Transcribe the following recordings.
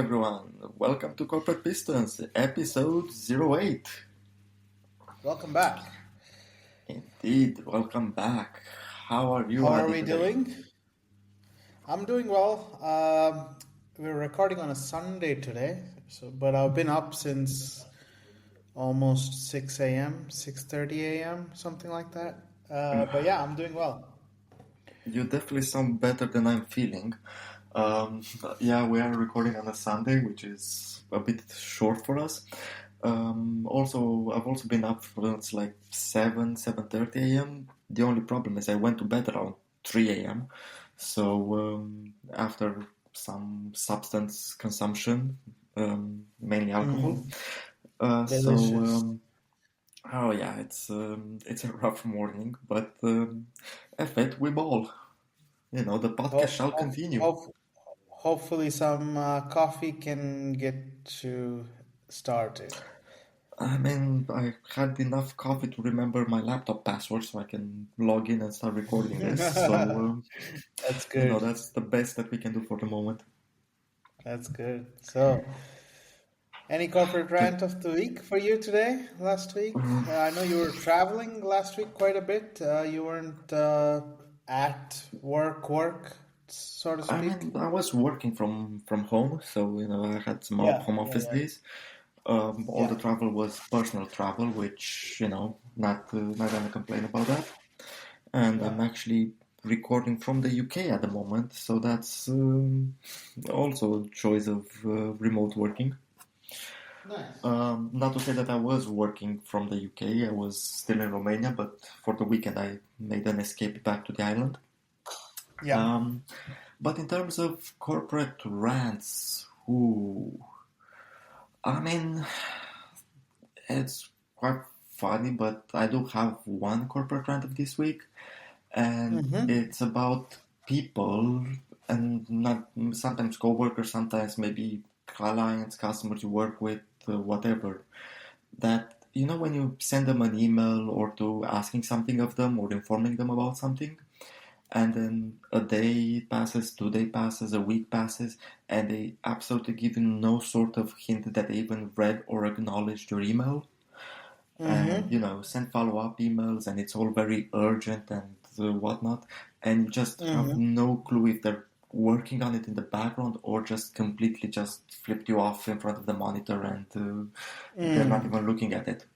everyone. Welcome to Corporate Pistons, EP08. Welcome back. Indeed, welcome back. How are you, How are Adi, we today? doing? I'm doing well. We're recording on a Sunday today, but I've been up since almost 6 a.m., 6:30 a.m., something like that. But yeah, I'm doing well. You definitely sound better than I'm feeling. Um, yeah, we are recording on a Sunday, which is a bit short for us. I've also been up since like 7:30 a.m. The only problem is I went to bed around 3 a.m. So after some substance consumption, mainly alcohol. Mm, Uh, so delicious. um, oh yeah, it's a rough morning, but F it, we ball. The podcast Hope, shall hope, continue. hope, hopefully, some coffee can get you started. I mean, I had enough coffee to remember my laptop password so I can log in and start recording this. So, That's good. that's the best that we can do for the moment. That's good. So, any corporate The, rant of the week for you today, last week? I know you were traveling last week quite a bit. You weren't at work, so to I speak. mean, I was working from home, so I had some Yeah, home yeah, office yeah, days. All the yeah. travel was personal travel, which not gonna complain about that. And Yeah. I'm actually recording from the UK at the moment, so that's also a choice of remote working. Nice. Not to say that I was working from the UK, I was still in Romania, but for the weekend I made an escape back to the island. Yeah. Um, but in terms of corporate rants, I mean, it's quite funny, but I do have one corporate rant of this week, and Mm-hmm. it's about people and not sometimes coworkers, sometimes maybe clients, customers you work with, whatever. That when you send them an email or to asking something of them or informing them about something, and then a day passes, 2 day passes, a week passes, and they absolutely give you no sort of hint that they even read or acknowledged your email, and Mm-hmm. send follow-up emails, and it's all very urgent and whatnot, and you just have Mm-hmm. no clue if they're working on it in the background or just completely just flipped you off in front of the monitor, and they're not Mm. even looking at it.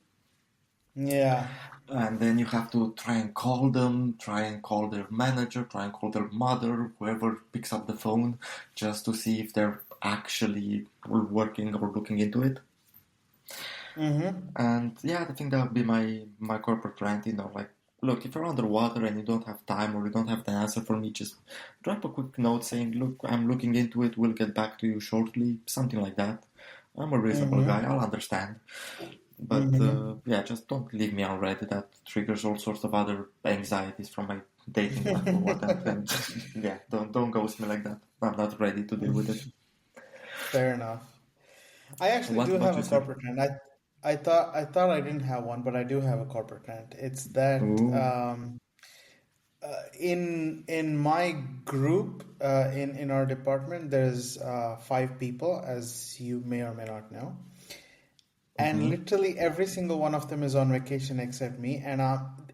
Yeah. And then you have to try and call them, try and call their manager, try and call their mother, whoever picks up the phone, just to see if they're actually working or looking into it. Mm-hmm. And yeah, I think that would be my corporate rant. Like, look, if you're underwater and you don't have time or you don't have the answer for me, just drop a quick note saying, "Look, I'm looking into it. We'll get back to you shortly." Something like that. I'm a reasonable guy. Mm-hmm. I'll understand. But Mm-hmm. yeah, just don't leave me on red. That triggers all sorts of other anxieties from my dating life or what. And yeah, don't ghost me like that. I'm not ready to deal with it. Fair enough. I actually What do about have a yourself? corporate rant. I thought I didn't have one, but I do have a corporate rant. It's that Ooh. in my group in our department, there's 5 people, as you may or may not know, and Mm-hmm. literally every single one of them is on vacation except me, and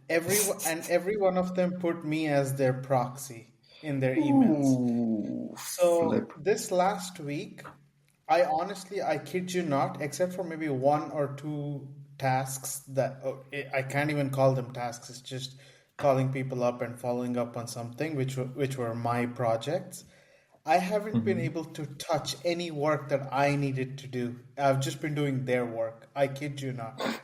every one of them put me as their proxy in their emails. Ooh, flip. So this last week, I kid you not, except for maybe one or two tasks that I can't even call them tasks. It's just calling people up and following up on something, which were my projects. I haven't been Mm-hmm. able to touch any work that I needed to do. I've just been doing their work. I kid you not. Damn.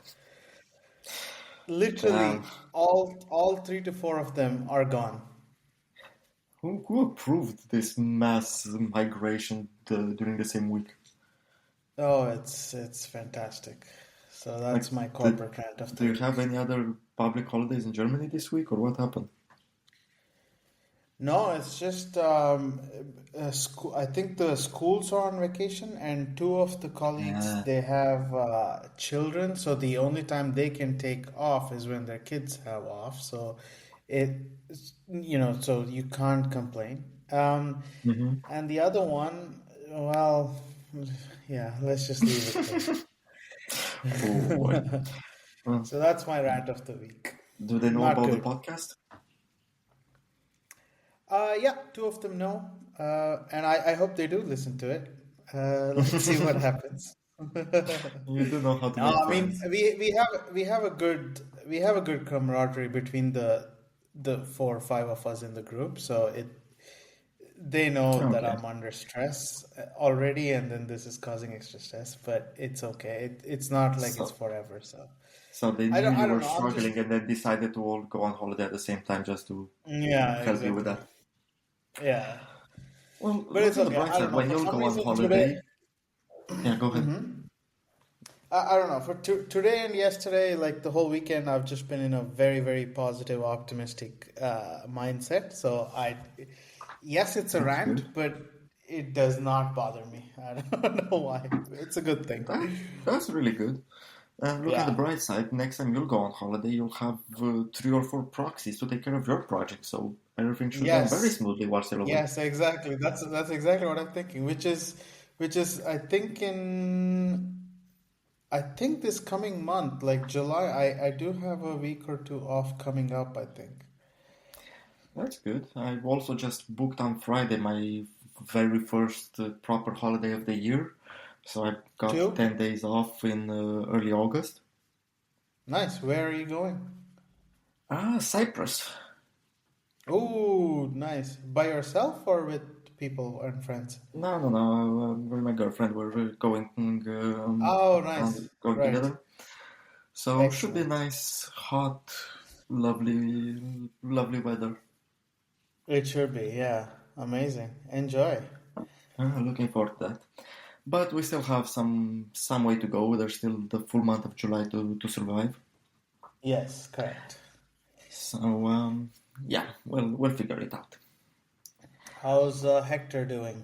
Literally, all 3 to 4 of them are gone. Who approved this mass migration during the same week? Oh, it's fantastic. So Like, that's my did, corporate rant of do the you have week. any other public holidays in Germany this week, or what happened? No, it's just school. I think the schools are on vacation, and two of the colleagues Yeah. they have children, so the only time they can take off is when their kids have off. So it, so you can't complain. Mm-hmm. And the other one, well, Yeah, let's just leave Oh boy. it there. Well, So that's my rant of the week. do they know Not about the good. podcast? Yeah, two of them know, and I hope they do listen to it. Let's see what happens. You do know how to No, make I mean friends. we have a good camaraderie between the 4 or 5 of us in the group, so it they know that Okay. I'm under stress already, and then this is causing extra stress, but it's okay. It's not like it's So, forever, so so they knew I you don't were know. I'm just struggling and then decided to all go on holiday at the same time just to yeah, help you with exactly. that. Yeah, Well, but look it's on the okay. bright I don't side. know. When For you'll some go on reason today, holiday, yeah, go ahead. I don't know. For today and yesterday, like the whole weekend, I've just been in a very, very positive, optimistic mindset. So yes, it's a That's rant, good. but it does not bother me. I don't know why. It's a good thing. That's really good. And look at the Yeah. bright side. Next time you'll go on holiday, you'll have 3 or 4 proxies to take care of your project. So everything should run very Yes. smoothly while still away. Yes, exactly. That's exactly what I'm thinking. Which is I think this coming month, like July, I do have a week or two off coming up, I think. That's good. I've also just booked on Friday my very first proper holiday of the year. So I got Two? 10 days off in early August. Nice. Where are you going? Cyprus. Oh, nice. By yourself or with people and friends? No, no, no. With my girlfriend, we're Oh, nice. going Right. together. So should be Excellent. nice, hot, lovely, lovely weather. It should be, yeah. Amazing. Enjoy. Looking forward to that. But we still have some way to go. There's still the full month of July to survive. Yes, correct. So yeah, we'll figure it out. How's Hector doing?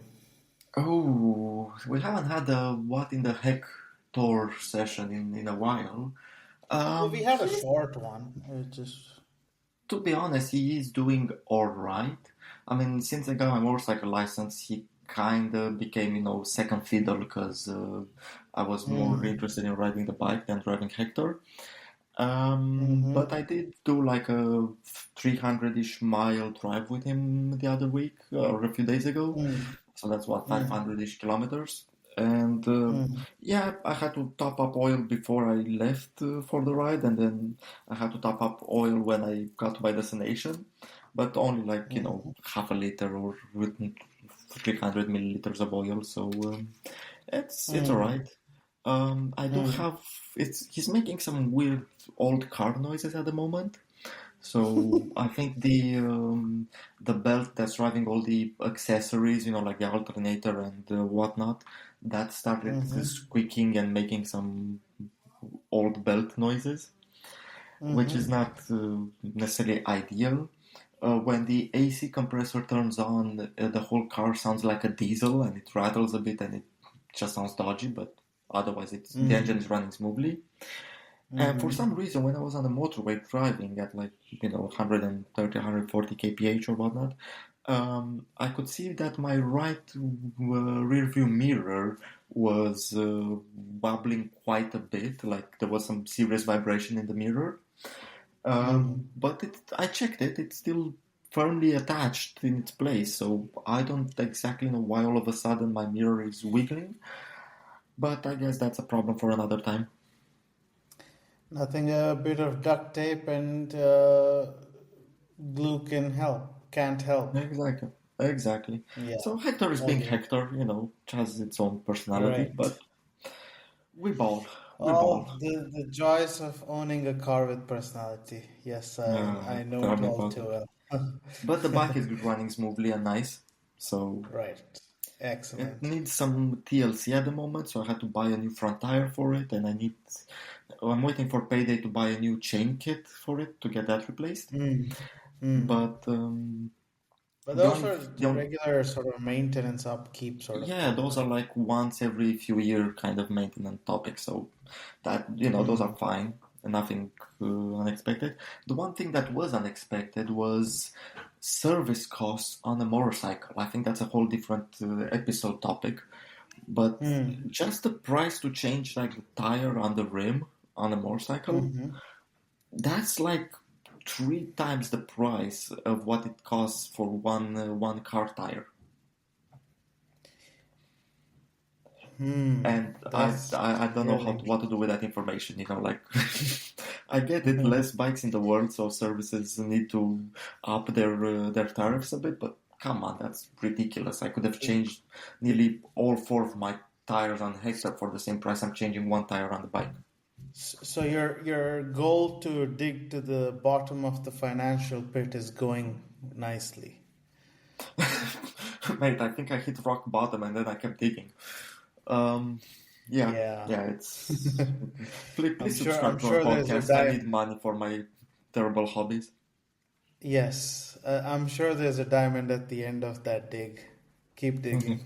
Oh, we haven't had a what in the heck tour session in a while. Well, we had a He, short one. It just. to be honest, he is doing all right. I mean, since I got my motorcycle license, he kind of became, second fiddle because I was more Mm, interested in riding the bike than driving Hector. mm-hmm, But I did do like a 300-ish mile drive with him the other week or a few days ago. mm, So that's what, mm, 500-ish kilometers. And mm, yeah, I had to top up oil before I left for the ride, and then I had to top up oil when I got to my destination, but only like, mm, half a liter or with 300 milliliters of oil. So it's all mm, right. I do mm, have it's he's making some weird old car noises at the moment. So I think the belt that's driving all the accessories, like the alternator and whatnot, that started mm-hmm, squeaking and making some old belt noises, which is mm-hmm, not necessarily ideal. When the AC compressor turns on, the whole car sounds like a diesel and it rattles a bit and it just sounds dodgy, but otherwise the engine is running smoothly. And for some mm-hmm, reason, when I was on the motorway driving at 130, 140 kph or whatnot, I could see that my right rear view mirror was wobbling quite a bit. Like there was some serious vibration in the mirror. mm-hmm. But I checked it; it's still firmly attached in its place. So I don't exactly know why all of a sudden my mirror is wiggling. But I guess that's a problem for another time. Nothing a bit of duct tape and glue can help. Can't help. Exactly. Exactly. Yeah. So Hector is being Okay. Hector, has its own personality, Right. but we ball. We ball. Oh, the joys of owning a car with personality. Yes, I know Tell it me all about too it. well. But the bike is running smoothly and nice. So Right. it Excellent. needs some TLC at the moment, so I had to buy a new front tire for it, and I'm waiting for payday to buy a new chain kit for it to get that replaced. Mm. Mm. But But the those only are the only regular sort of maintenance upkeep sort of Yeah, thing, those are right? like once every few year kind of maintenance topics. So that those are Mm. fine and nothing unexpected. The one thing that was unexpected was service costs on a motorcycle. I think that's a whole different episode topic. But Mm. just the price to change like the tire on the rim on a motorcycle, that's like 3 times the price of what it costs for one car tire. And That's I don't know really what to do with that information. Like I get it, interesting. less bikes in the world, so services need to up their tariffs a bit. But come on, that's ridiculous. I could have changed nearly all 4 of my tires on Hector for the same price I'm changing one tire on the bike. So your goal to dig to the bottom of the financial pit is going nicely. Mate, I think I hit rock bottom and then I kept digging. Um, yeah, Yeah. yeah, it's. Please I'm subscribe to our sure there's a podcast. I need money for my terrible hobbies. yes, I'm sure there's a diamond at the end of that dig. Keep digging.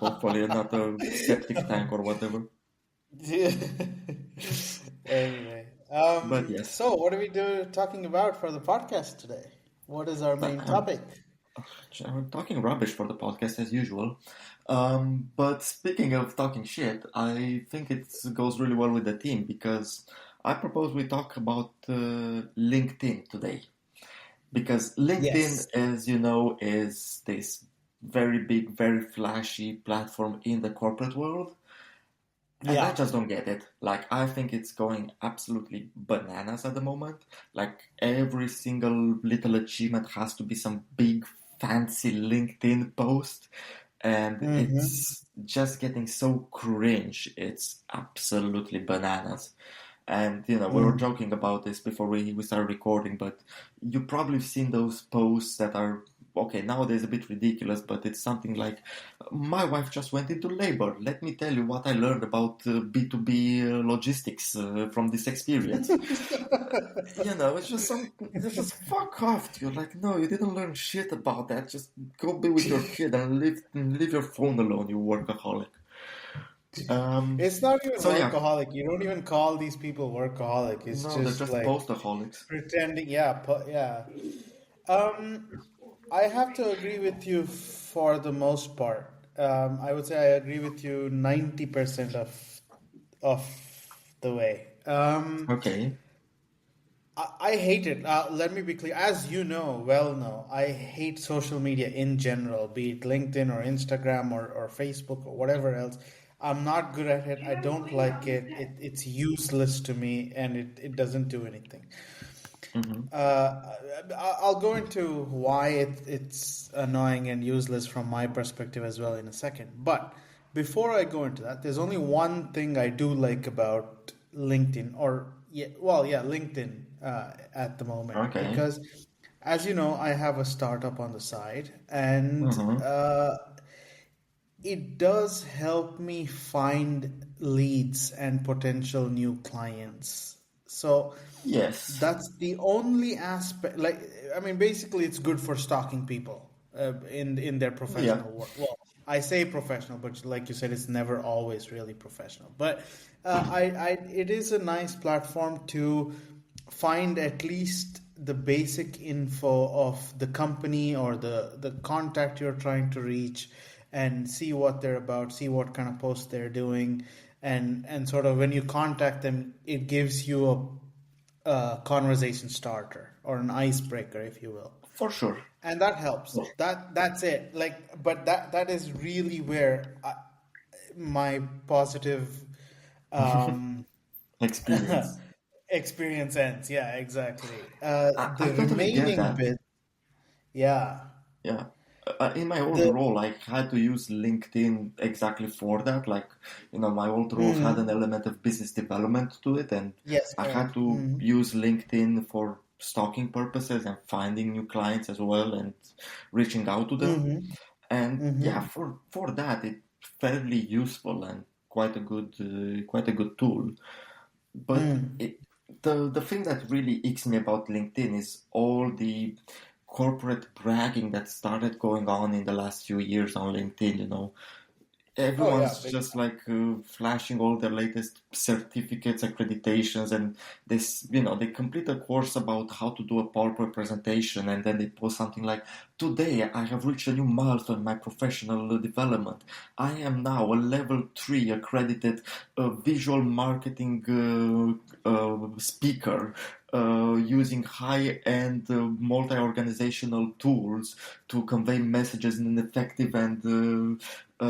Hopefully, not a septic tank or whatever. Anyway, But yes, so what are we talking about for the podcast today? What is our main I'm, topic? I'm talking rubbish for the podcast as usual. But speaking of talking shit, I think it goes really well with the team because I propose we talk about LinkedIn today. Because LinkedIn, Yes. as you know, is this very big, very flashy platform in the corporate world. And I Yeah. just don't get it. Like, I think it's going absolutely bananas at the moment. Like, every single little achievement has to be some big, fancy LinkedIn post. And Mm-hmm. it's just getting so cringe. It's absolutely bananas. And, we were Mm. joking about this before we started recording, but you probably have seen those posts that are, okay, nowadays a bit ridiculous, but it's something like, my wife just went into labor. Let me tell you what I learned about B2B logistics from this experience. It's just fuck off. You're like, no, you didn't learn shit about that. Just go be with your kid and leave your phone alone, you workaholic. Um, It's not even so yeah, workaholic. You don't even call these people workaholic. It's no, they're just just like postaholics. pretending. Yeah, yeah. Um, I have to agree with you for the most part. I would say I agree with you 90% of the way. Okay. I hate it. Let me be clear. As you know, I hate social media in general, be it LinkedIn or Instagram or Facebook or whatever else. I'm not good at it. I don't like it. It's useless to me and it doesn't do anything. Mm-hmm. I'll go into why it's annoying and useless from my perspective as well in a second. But before I go into that, there's only one thing I do like about LinkedIn, or yeah, well, yeah, LinkedIn at the moment, Okay. because as you know, I have a startup on the side, and Mm-hmm. it does help me find leads and potential new clients. So Yes. that's the only aspect. Like, I mean, basically, it's good for stalking people in their Yeah. professional work. Well, I say professional, but like you said, it's never always really professional. But it is a nice platform to find at least the basic info of the company or the contact you're trying to reach, and see what they're about, see what kind of posts they're doing, and sort of when you contact them, it gives you a conversation starter or an icebreaker, if you will, For sure. and that helps. That's it. Like, but that is really where my positive um, Experience. experience ends. Yeah, exactly. I The totally get remaining that. bit, yeah. Yeah. In my old The role, I had to use LinkedIn exactly for that. Like, my old role had an element of business development to it, and yes, I had correct. to use LinkedIn for stalking purposes and finding new clients as well and reaching out to them. Mm-hmm. And yeah, Mm-hmm. for that, it's fairly useful and quite a good tool. But the thing that really icks me about LinkedIn is all the corporate bragging that started going on in the last few years on LinkedIn. Oh yeah, everyone's big just like flashing all their latest certificates, accreditations, and they complete a course about how to do a PowerPoint presentation, and then they post something like, "Today I have reached a new milestone in my professional development. I am now a level 3 accredited visual marketing speaker." Using high-end multi-organizational tools to convey messages in an effective and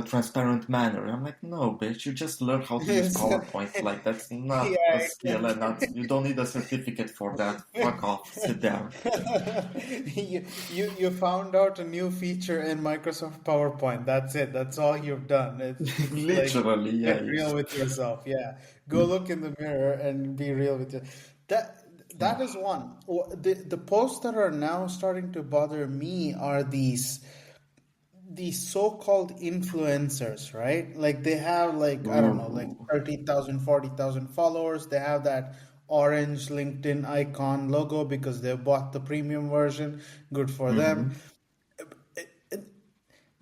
transparent manner. I'm like, no, bitch, you just learn how to use It's, PowerPoint. Like, that's not a yeah, skill, and not you don't need a certificate for that. Fuck off, sit down. you found out a new feature in Microsoft PowerPoint. That's it. That's all you've done. It's like Literally, yeah. get real with yourself. Yeah, go look in the mirror and be real with you. That that is one. The posts that are now starting to bother me are these so-called influencers, right? Like they have like, I don't know, like Ooh. 30,000, 40,000 followers. They have that orange LinkedIn icon logo because they bought the premium version. Good for them. Mm-hmm.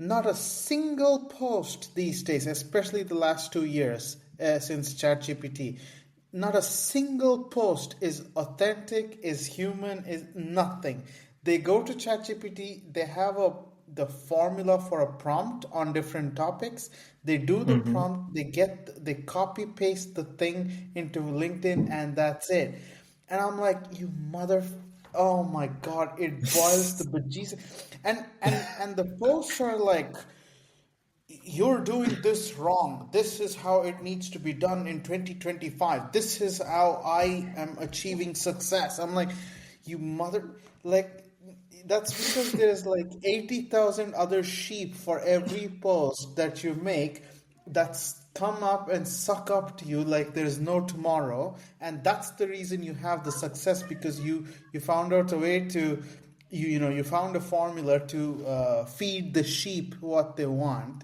Not a single post these days, especially the last 2 years since ChatGPT, not a single post is authentic, is human, is nothing. They go to ChatGPT, they have the formula for a prompt on different topics. They do the Mm-hmm. prompt, they copy paste the thing into LinkedIn, and that's it. And I'm like, you mother, oh my God, it boils the bejesus. And the posts are like, you're doing this wrong. This is how it needs to be done in 2025. This is how I am achieving success. I'm like, you mother, like, that's because there's like 80,000 other sheep for every post that you make that's come up and suck up to you like there's no tomorrow. And that's the reason you have the success, because you found out a way to you found a formula to feed the sheep what they want,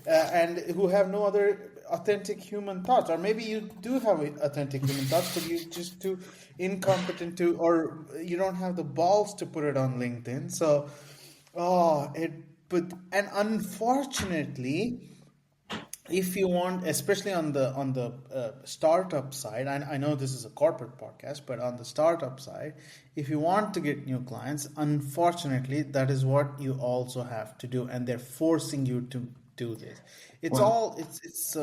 and who have no other authentic human thoughts. Or maybe you do have authentic human thoughts, but you're just too incompetent to, or you don't have the balls to put it on LinkedIn. So oh it but and unfortunately, if you want, especially on the startup side, I know this is a corporate podcast, but on the startup side, if you want to get new clients, unfortunately, that is what you also have to do, and they're forcing you to do this. It's Well, all it's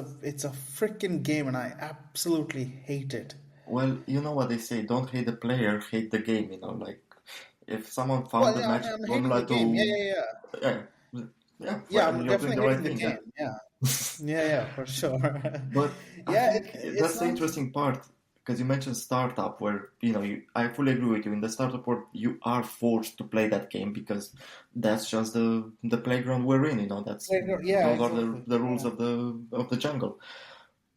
a freaking game, and I absolutely hate it. well, you know what they say, don't hate the player, hate the game, like if someone found Well, the yeah, magic I'm hating the formula game. Yeah, to yeah, yeah. yeah, yeah, Yeah, well, I'm you're doing definitely the right hating the thing, yeah. game. Yeah, yeah, yeah, for sure. But I Yeah, think it's that's the not. interesting part because you mentioned startup, where I fully agree with you. In the startup world, you are forced to play that game because that's just the playground we're in. That's Yeah, those are exactly. the rules Yeah, of the jungle.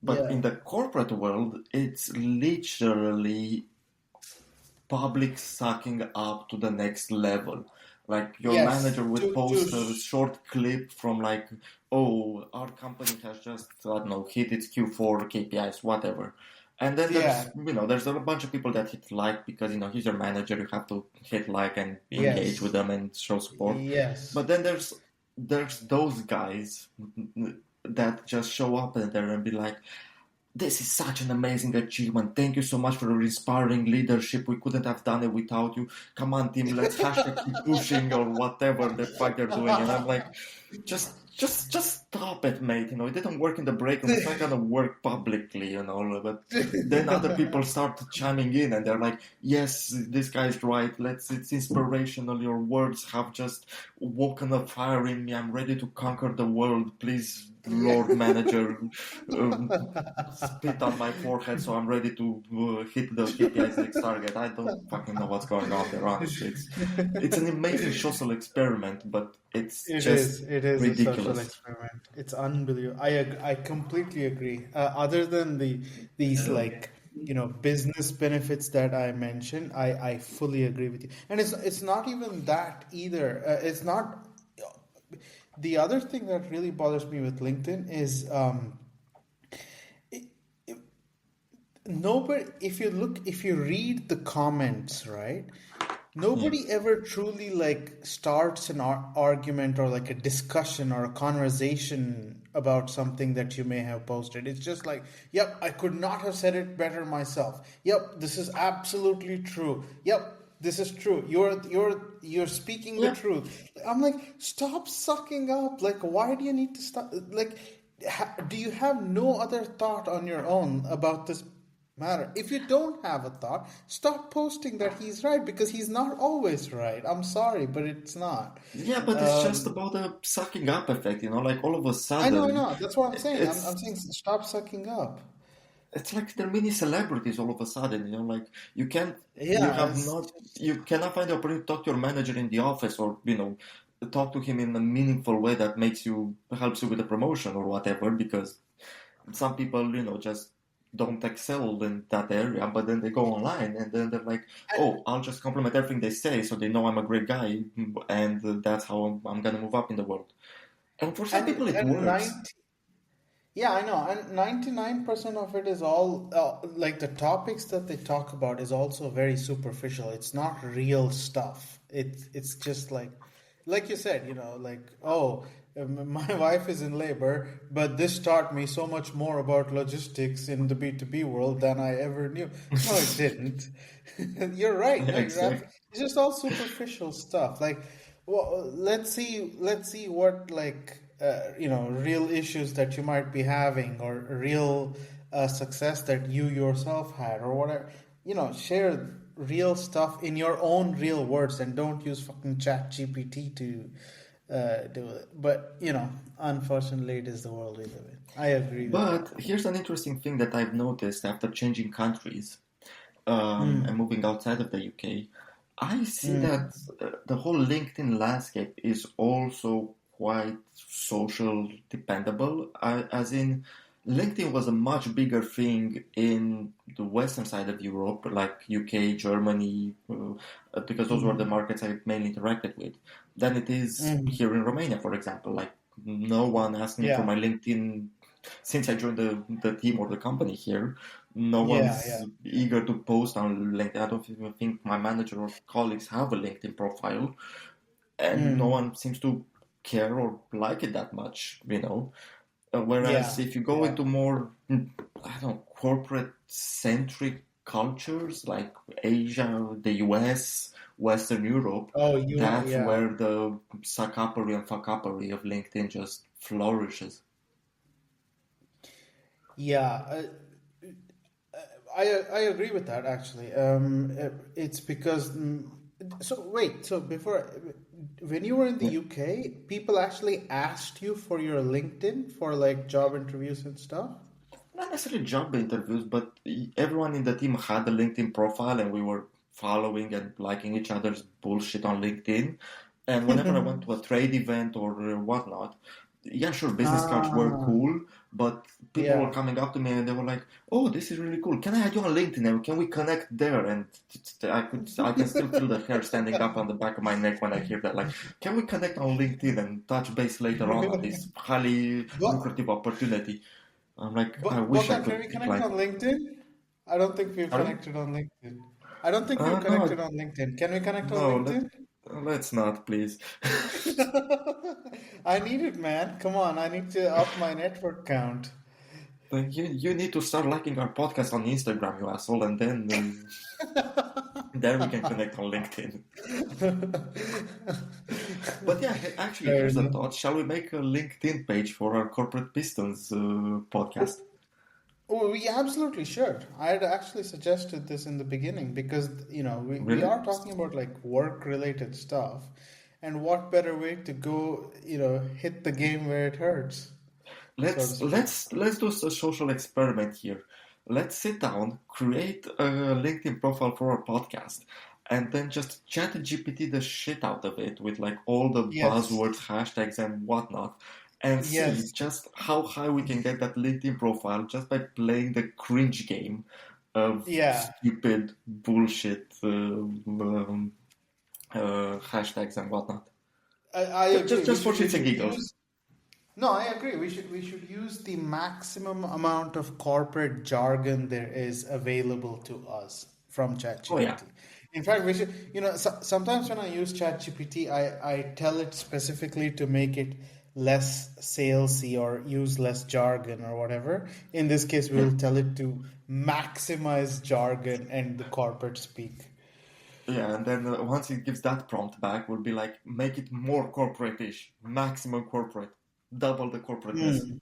But in yeah. the corporate world, it's literally public sucking up to the next level. Like your Yes, manager would to post a short clip from like, oh, our company has just, I don't know, hit its Q4 KPIs, whatever. And then yeah, there's a bunch of people that hit like because, he's your manager, you have to hit like and engage with yes, them and show support. yes. But then there's those guys that just show up and there and be like, this is such an amazing achievement. Thank you so much for your inspiring leadership. We couldn't have done it without you. Come on, team, let's hashtag keep pushing or whatever the fuck they're doing. And I'm like, just stop it, mate. It didn't work in the break room. It's not gonna work publicly, But then other people start chiming in, and they're like, "Yes, this guy's right. It's inspirational. Your words have just woken a fire in me. I'm ready to conquer the world. Please, Yeah. Lord Manager, spit on my forehead so I'm ready to hit the KPI's next target." I don't fucking know what's going on there. Honestly, it's an amazing social experiment, but it's It is. just It is a social ridiculous. experiment. It's unbelievable. I completely agree. Other than these like business benefits that I mentioned, I fully agree with you. And it's not even that either. It's not. The other thing that really bothers me with LinkedIn is nobody. If you read the comments, right? Yeah. Nobody ever truly like starts an argument or like a discussion or a conversation about something that you may have posted. It's just like, yep, I could not have said it better myself. Yep, this is absolutely true. Yep, this is true. You're speaking the Yeah, truth. I'm like, stop sucking up. Like, why do you need to stop? Like, do you have no other thought on your own about this matter? If you don't have a thought, stop posting that he's right, because he's not always right. I'm sorry, but it's not. yeah, but it's just Um, about the sucking up effect, like all of a I sudden, know. That's what I'm saying. I'm it's saying stop sucking up. it's like they're mini celebrities all of a sudden, like you can't, you Yeah, have it's not, just, you cannot find the opportunity to talk to your manager in the office, or talk to him in a meaningful way that helps you with a promotion or whatever, because some people, just don't excel in that area, but then they go online and then they're like, oh, I'll just compliment everything they say so they know I'm a great guy, and that's how I'm gonna move up in the world. And for some people it and works. 90. Yeah, I know. And 99% of it is all like the topics that they talk about is also very superficial. It's not real stuff. It's just like you said, like, oh, my wife is in labor, but this taught me so much more about logistics in the B2B world than I ever knew. No, it didn't. You're right. No, Exactly. it's just all superficial stuff. Like, well, let's see what, like, real issues that you might be having, or real success that you yourself had, or whatever. Share real stuff in your own real words, and don't use fucking chat GPT to do it. But unfortunately, it is the world we live in. I agree with But that. here's an interesting thing that I've noticed after changing countries, Mm, and moving outside of the UK. I see mm, that the whole LinkedIn landscape is also quite social dependable, as in LinkedIn was a much bigger thing in the western side of Europe, like UK, Germany, because those were the mm, markets I mainly interacted with, than it is mm. here in Romania, for example. Like, no one asked me for Yeah, my LinkedIn since I joined the team or the company here. No yeah, one's yeah. eager to post on LinkedIn. I don't even think my manager or colleagues have a LinkedIn profile, and no Mm, one seems to care or like it that much. Whereas yeah, if you go yeah. into more, I don't know, corporate centric cultures like Asia, the US, Western Europe, Oh, that's yeah. where the suckupery and fuckupery of LinkedIn just flourishes. Yeah, I agree with that actually. It's because so wait, so before, when you were in the Yeah. UK, people actually asked you for your LinkedIn for like job interviews and stuff. Not necessarily job interviews, but everyone in the team had a LinkedIn profile, and we were following and liking each other's bullshit on LinkedIn. And whenever I went to a trade event or whatnot, yeah, sure, business cards were Ah, cool, but people were yeah. coming up to me and they were like, "Oh, this is really cool. Can I add you on LinkedIn? And can we connect there?" And I can still feel the hair standing up on the back of my neck when I hear that. Like, can we connect on LinkedIn and touch base later on this highly But lucrative opportunity? I'm like, I but wish I Bogdan, can we could connect decline. on LinkedIn? I don't think we've Sorry? connected on LinkedIn. I don't think we've No, connected on LinkedIn. Can we connect on no, LinkedIn? let's not, please. I need it, man. Come on, I need to up my network count. Like, you need to start liking our podcast on Instagram, you asshole, and then we can connect on LinkedIn. But yeah, actually, Fair here's a enough. thought. Shall we make a LinkedIn page for our Corporate Pistons podcast? Oh, we absolutely should. I had actually suggested this in the beginning because, we Really? are talking about like work related stuff. And what better way to go, hit the game where it hurts, so to Let's speak. let's let's do a social experiment here. Let's sit down, create a LinkedIn profile for our podcast, and then just chat GPT the shit out of it with like all the Yes. buzzwords, hashtags, and whatnot, and see Yes. just how high we can get that LinkedIn profile just by playing the cringe game of Yeah. stupid bullshit hashtags and whatnot. I Just, agree. just, We just for should we shits and should giggles. use No, I agree. We should use the maximum amount of corporate jargon there is available to us from Oh yeah. ChatGPT. In fact, we should, sometimes when I use ChatGPT, I tell it specifically to make it less salesy or use less jargon or whatever. In this case, Yeah. we'll tell it to maximize jargon and the corporate speak. Yeah, and then once it gives that prompt back, we'll be like, make it more corporate-ish, maximum corporate, double the corporateness. Hmm.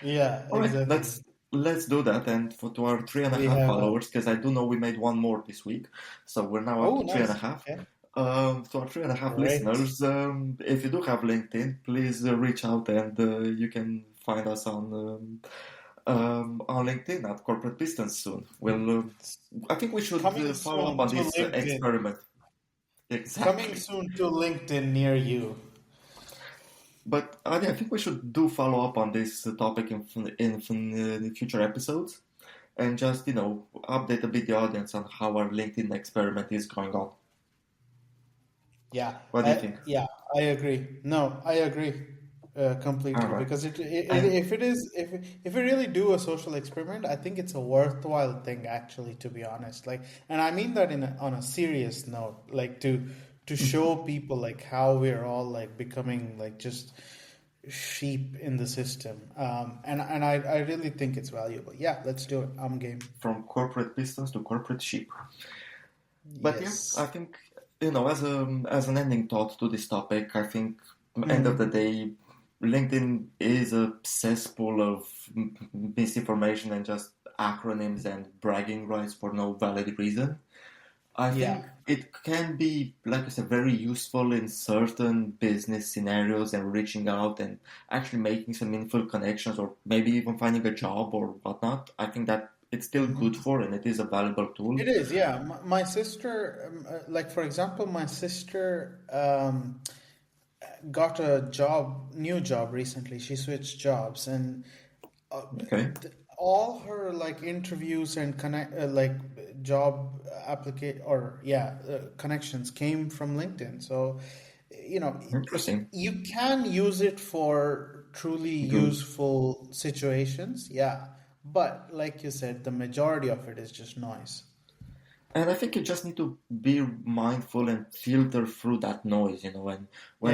Yeah, All right, exactly. let's do that. And for to our three and a We half have a, followers, because I do know we made one more this week, so we're now up oh, to three and a nice. half. Okay, To our three and a half great. listeners, if you do have LinkedIn, please reach out and you can find us on LinkedIn at Corporate Pistons soon. I think we should Coming follow up soon on to this LinkedIn. experiment. Coming Exactly. soon to LinkedIn near you. But Adi, I think we should do follow up on this topic in future episodes and just, update a bit the audience on how our LinkedIn experiment is going on. Yeah, What do you think? yeah, I agree. No, I agree All completely right. because And if it is if we really do a social experiment, I think it's a worthwhile thing actually, to be honest. Like, and I mean that on a serious note, like to show people like how we're all like becoming like just sheep in the system. And I really think it's valuable. Yeah, let's do it. I'm game. from corporate pistons to corporate sheep. But yeah, I Yes. think, as an ending thought to this topic, I think end of the Mm. day, LinkedIn is a cesspool of misinformation and just acronyms and bragging rights for no valid reason. I Yeah. think it can be, like I said, very useful in certain business scenarios and reaching out and actually making some meaningful connections or maybe even finding a job or whatnot. I think that it's still good Mhm. for and it is a valuable tool. It is, yeah. My sister, like for example, my sister got a new job recently. She switched jobs, and uh, Okay. all her like interviews and job applicate or yeah connections came from LinkedIn. So, you know, Interesting. you can use it for truly Good. useful situations, yeah. But like you said, the majority of it is just noise. And I think you just need to be mindful and filter through that noise, and when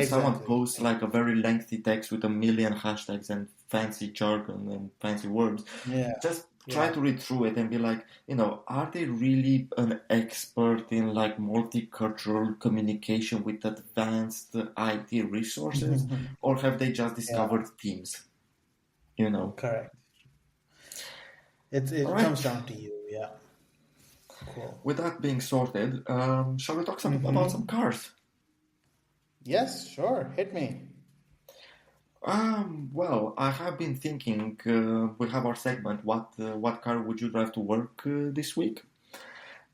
someone Exactly. posts like a very lengthy text with a million hashtags and fancy jargon and fancy words, Yeah. just try Yeah. to read through it and be like, are they really an expert in like multicultural communication with advanced IT resources, or have they just Yeah. discovered Teams? You know. Correct. All It right. comes down to you. Yeah. Cool. With that being sorted, shall we talk about some Mm-hmm. cars? Yes, sure. Hit me. Well, I have been thinking. We have our segment. What car would you drive to work this week?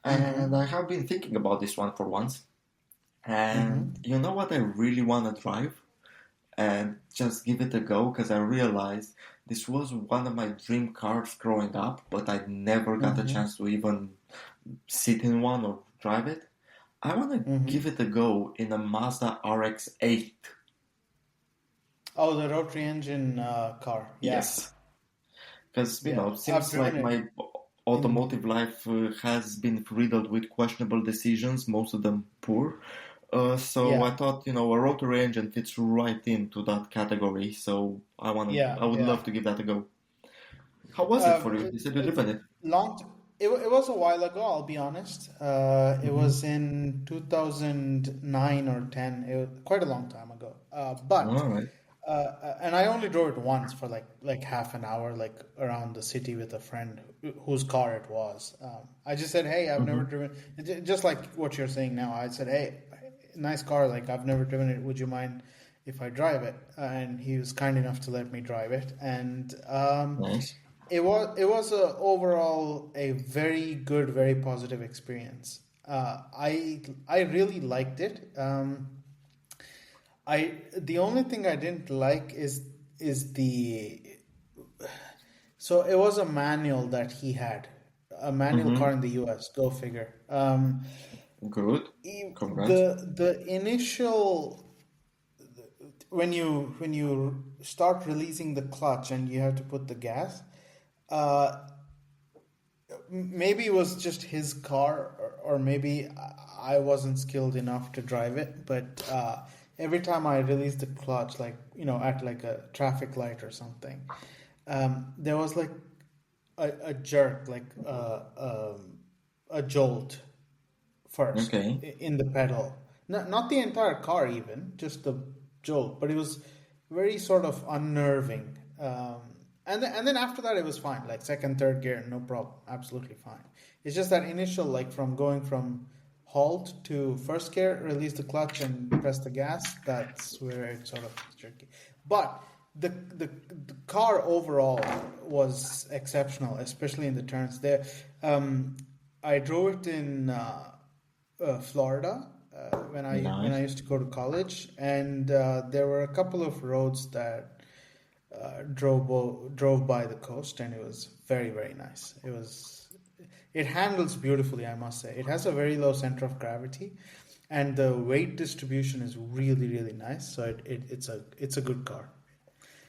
And Mm-hmm. I have been thinking about this one for once. And Mm-hmm. you know what I really want to drive and just give it a go because I realized this was one of my dream cars growing up, but I never got a Mm-hmm. chance to even sit in one or drive it. I want to Mm-hmm. give it a go in a Mazda RX-8. Oh, the rotary engine car. Yeah. Yes. Because, Yeah. it I've seems driven like it. my In. automotive life has been riddled with questionable decisions, most of them poor. So I Yeah. thought, a rotary engine fits right into that category. So Yeah. I would Yeah. love to give that a go. How was it for you? You said you It's driven it. long. It was a while ago. I'll be honest. It Mm-hmm. was in 2009 or 10. It was quite a long time ago. But All right. and I only drove it once for like half an hour, like around the city with a friend whose car it was. I just said, "Hey, I've never Mm-hmm. driven." Just like what you're saying now. I said, "Hey, nice car. Like I've never driven it. Would you mind if I drive it?" And he was kind enough to let me drive it, and Nice. it was overall a very good, very positive experience. I really liked it. The only thing I didn't like is the so it was a manual that he had, a manual car Mm-hmm. in the U.S. Go figure. Good. Congrats. The initial when you start releasing the clutch and you have to put the gas, uh, maybe it was just his car or maybe I wasn't skilled enough to drive it, but every time I released the clutch, like at like a traffic light or something, there was like a jerk, like a jolt first Okay. in the pedal. Not the entire car, even just the jolt, but it was very sort of unnerving. And then after that, it was fine. Like second, third gear, no problem, absolutely fine. It's just that initial, like from going from halt to first gear, release the clutch and press the gas. That's where it sort of gets jerky. But the car overall was exceptional, especially in the turns. There, I drove it in Florida when I Nice. used to go to college, and there were a couple of roads that drove by the coast, and it was very very nice. It handles beautifully, I must say. It has a very low center of gravity, and the weight distribution is really really nice. So it's a good car.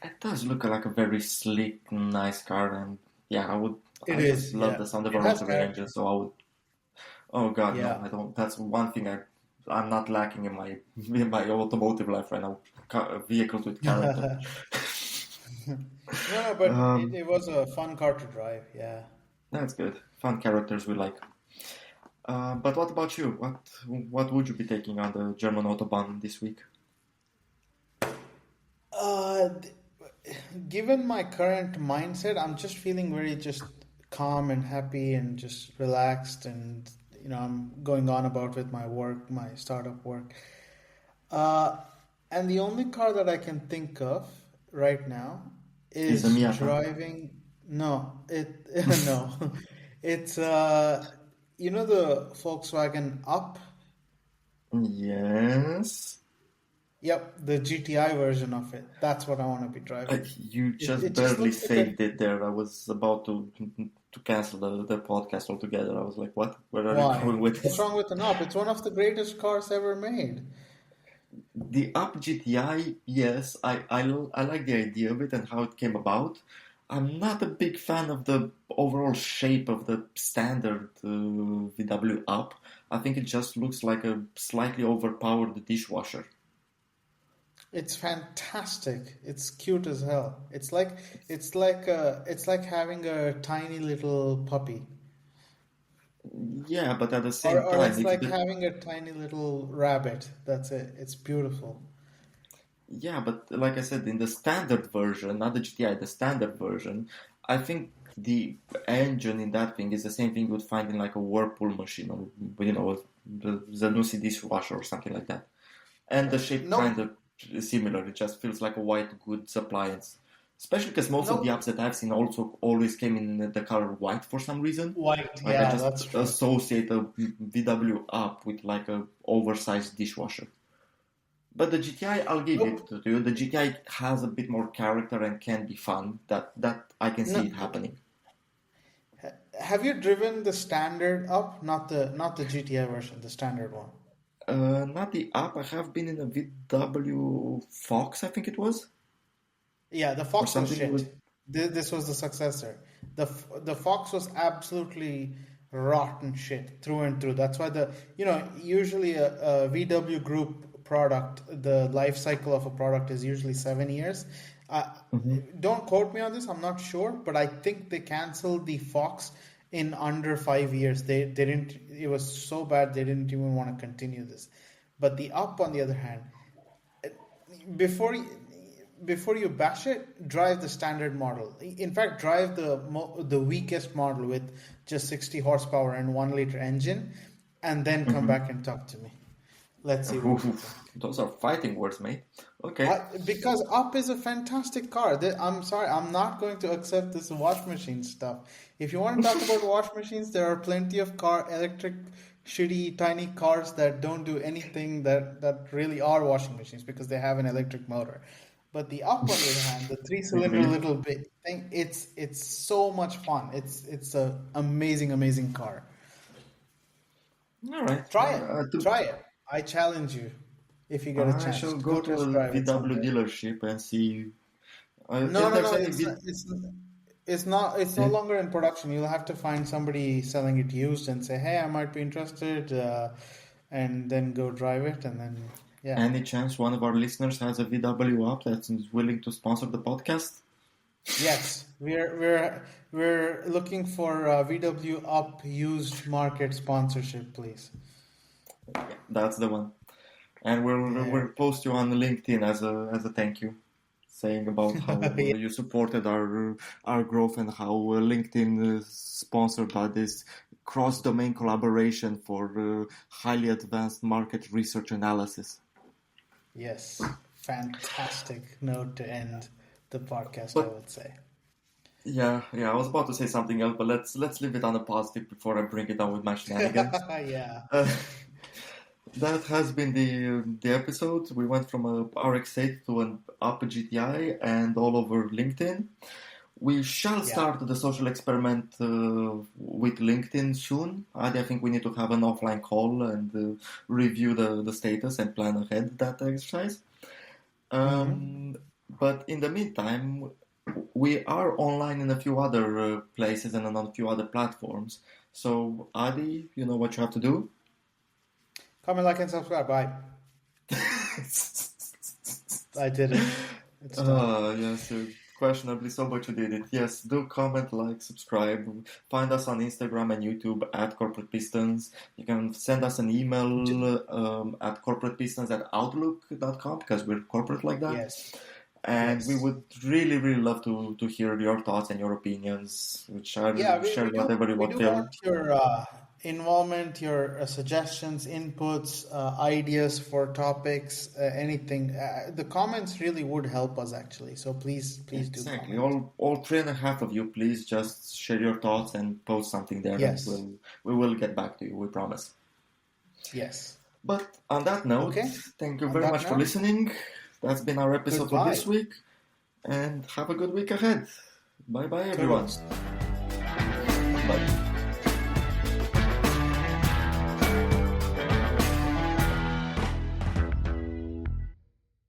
It does look like a very sleek, nice car, and yeah, It I just is, love yeah. the sound of a It has rotary engine, character. so I would. Oh God, no, Yeah. I don't. That's one thing I'm not lacking in my in my automotive life right now. Vehicles with character. No, no, but it, Um, it was a fun car to drive. Yeah. that's good. Fun characters we like. But what about you? What would you be taking on the German autobahn this week? Uh, th- Given my current mindset, I'm just feeling very just calm and happy and just relaxed, and I'm going on about with my work, my startup work. Uh, and the only car that I can think of right now Is the is Miata? driving. No, no, it's the Volkswagen Up. Yes. Yep, the GTI version of it. That's what I want to be driving. You It just just barely looks like a saved it there. I was about to cancel the podcast altogether. I was like, what? Where are you why? going with What's this? wrong with an Up? It's one of the greatest cars ever made. The Up GTI, yes, I like the idea of it and how it came about. I'm not a big fan of the overall shape of the standard VW Up. I think it just looks like a slightly overpowered dishwasher. It's fantastic. It's cute as hell. It's like having a tiny little puppy. Yeah, but at the Or same or time, it's if like the having a tiny little rabbit. That's it. It's beautiful. yeah, but like I said, in the standard version, not the GTI, the standard version, I think the engine in that thing is the same thing you'd find in like a Whirlpool machine or the Zanussi dishwasher or something like that. And the shape kind Nope. of similar. It just feels like a white goods appliance. Especially because most of the Nope. apps that I've seen also always came in the color white for some reason. White. Like I Yeah, just that's true. associate a VW up with like a oversized dishwasher. But the GTI, I'll give it Nope. to you. The GTI has a bit more character and can be fun. That I can see No. it happening. Have you driven the standard Up? Not the GTI version, the standard one. Not the up. I have been in a VW Fox, I think it was, Yeah, the or Fox was something. It was. shit. This was the successor. The Fox was absolutely rotten shit through and through. That's why usually a VW Group product, the life cycle of a product is usually 7 years. Uh, Mhm. don't quote me on this. I'm not sure, but I think they canceled the Fox in under 5 years. They didn't. It was so bad they didn't even want to continue this. But the Up, on the other hand, before you, before you bash it, drive the standard model. In fact, drive the weakest model with just 60 horsepower and 1 liter engine, and then come Mhm. back and talk to me. Let's see what you think. Oof, those are fighting words, mate. Okay. Because Up is a fantastic car. I'm sorry, I'm not going to accept this wash machine stuff. If you want to talk about wash machines, there are plenty of electric, shitty, tiny cars that don't do anything that really are washing machines because they have an electric motor. But the Up, on the other hand, the three-cylinder Agreed. little bit thing, it's so much fun. It's a amazing, amazing car. All right. Try it. Try it. I challenge you if you get a I chance. shall go Go to test a drive it VW someday. dealership and see No, if no, there's no. any It's vid. it's not. It's no Yeah. longer in production. You'll have to find somebody selling it used and say, "Hey, I might be interested," and then go drive it, and then Yeah. Any chance one of our listeners has a VW app that's willing to sponsor the podcast? Yes, we're looking for VW Up used market sponsorship, please. That's the one. And we'll There. post you on LinkedIn as a thank you, saying about how Yeah. you supported our growth and how LinkedIn is sponsored by this cross-domain collaboration for highly advanced market research analysis. Yes, fantastic note to end the podcast, I But would say. yeah, I was about to say something else, but let's leave it on a positive before I bring it down with my shenanigans. Yeah. Uh, that has been the episode. We went from a RX8 to an up GTI and all over LinkedIn. We shall Yeah. start the social experiment with LinkedIn soon. I think we need to have an offline call and review the status and plan ahead that exercise. But in the meantime, we are online in a few other places and on a few other platforms. So, Adi, you know what you have to do? Comment, like, and subscribe. Bye. I did it. It's done. Yes, questionably so, but you did it. Yes, do comment, like, subscribe. Find us on Instagram and YouTube at Corporate Pistons. You can send us an email at corporatepistons@outlook.com because we're corporate like that. Yes. And Yes. we would really, really love to hear your thoughts and your opinions, which are Yeah, share whatever you we want do to. want your involvement, your suggestions, inputs, ideas for topics, anything. The comments really would help us actually. So please do Exactly. comment. All three and a half of you, please just share your thoughts and post something there, Yes. and we will get back to you. We promise. Yes. But on that note, Okay. thank you On very that much for note, listening. That's been our episode for this goodbye. week, and have a good week ahead. Bye bye, everyone. Toodles. Bye.